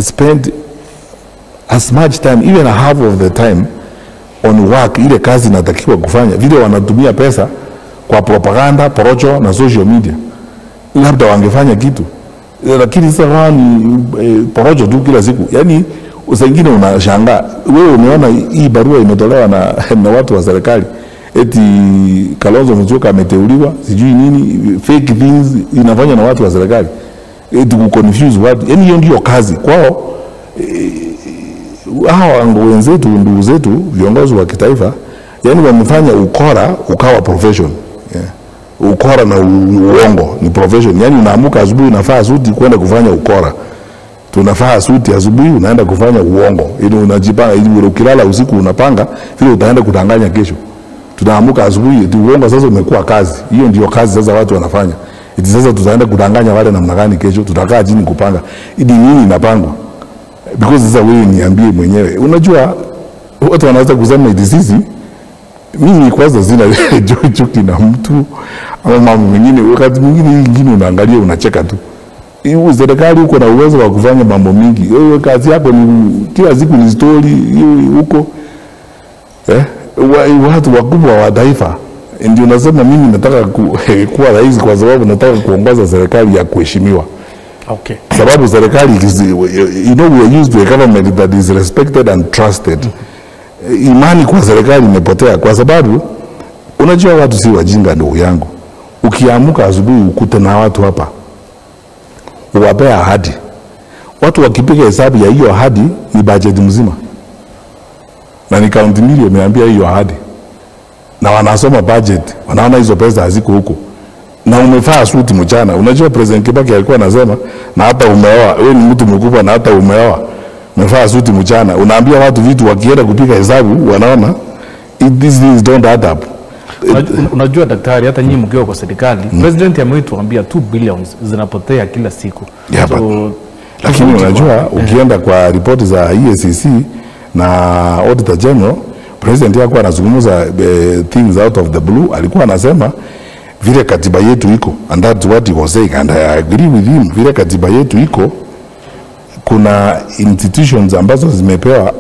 spend as much time, even a half of the time on work, ile kazi natakiwa kufanya. Vile wanatumia pesa kwa propaganda, porojo na social media, labda wangefanya kitu. Lakini sasa wao ni porojo tu kila siku. Yani usingine unashangaa, wewe umeona hii barua imetolewa na watu wa serikali eti Kalonzo Musyoka ameteuliwa sijui nini, fake things inafanya na watu wa serikali eti ku confuse watu. Yani hiyo ndio kazi kwao. Hawa wenzetu, ndugu zetu, viongozi wa kitaifa, yani wamefanya ukora ukawa profession. Ukora na uongo ni profession. Yani unaamuka asubuhi unafaa suti kwenda kufanya ukora. Tunafaa suti asubuhi unaenda kufanya uongo. Ili unajipanga, ili ukilala usiku unapanga vile utaenda kudanganya kesho. Tunaamuka asubuhi eti uongo sasa umekuwa kazi. Hiyo ndio kazi sasa watu wanafanya. Eti sasa tutaenda kudanganya wale namna gani kesho, tutakaa chini kupanga. Idi nini inapangwa? Because sasa wewe niambie mwenyewe. Unajua watu wanaweza kusema eti sisi, mimi kwanza sina chuki na mtu ama mambo mengine. Wakati mwingine ingine unaangalia unacheka tu. Hiyo serikali uko na uwezo wa kufanya mambo mingi. Wewe kazi yako ni kila siku ni story huko. Watu wakubwa wa taifa ndio unasema mimi nataka kuwa rais kwa sababu nataka kuongoza serikali ya kuheshimiwa. Okay. Sababu serikali we are used to a government that is respected and trusted. Imani kwa serikali imepotea kwa sababu unajua watu si wajinga ndugu yangu. Ukiamuka asubuhi ukute na watu hapa, uwapea ahadi. Watu wakipiga hesabu ya hiyo ahadi ni budget mzima. Na ni kaunti milioni umeambia hiyo ahadi. Na wanasoma budget, wanaona hizo pesa haziko huko. Na umefaa suti mchana. Unajua President Kibaki alikuwa anasema na hata umeoa, wewe ni mtu mkubwa na hata umeoa, umefaa suti mchana. Unaambia watu vitu wakienda kupiga hesabu wanaona these things don't add up. Unajua daktari, hata nyinyi mkiwa kwa serikali, President ametuambia 2 billion zinapotea kila siku. Yeah, so, lakini unajua ukienda kwa ripoti za EACC na Auditor General, President yako anazungumza things out of the blue. Alikuwa anasema vile katiba yetu iko, and that's what he was saying, and I agree with him. Vile katiba yetu iko, kuna institutions ambazo zimepewa